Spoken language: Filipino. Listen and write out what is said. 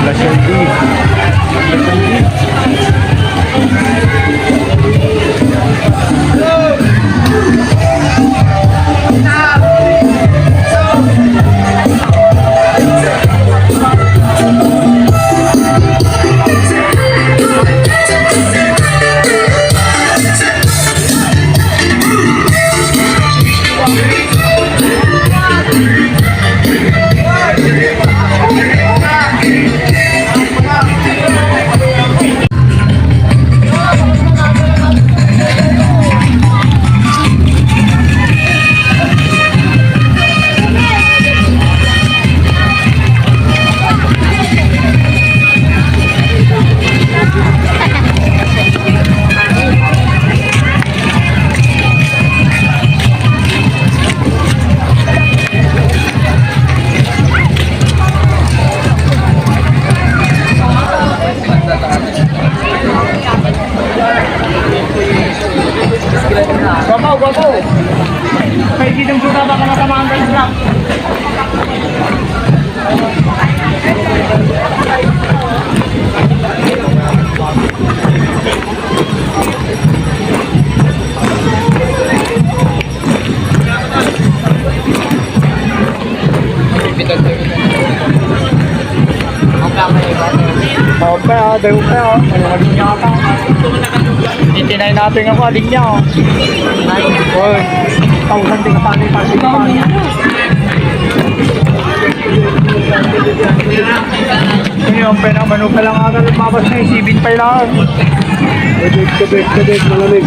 Lasyon beef. Babaw! May gidang juga baka natamaan ka isla. Dayo pa oh. Aling niya ka. Itinay natin ako, aling niya oh. Oy, 1,000 din ka pa rin pati pa niya. Ano yung penamano pa lang agad lumabas na yung sibin pa lang. Tubig, malamig.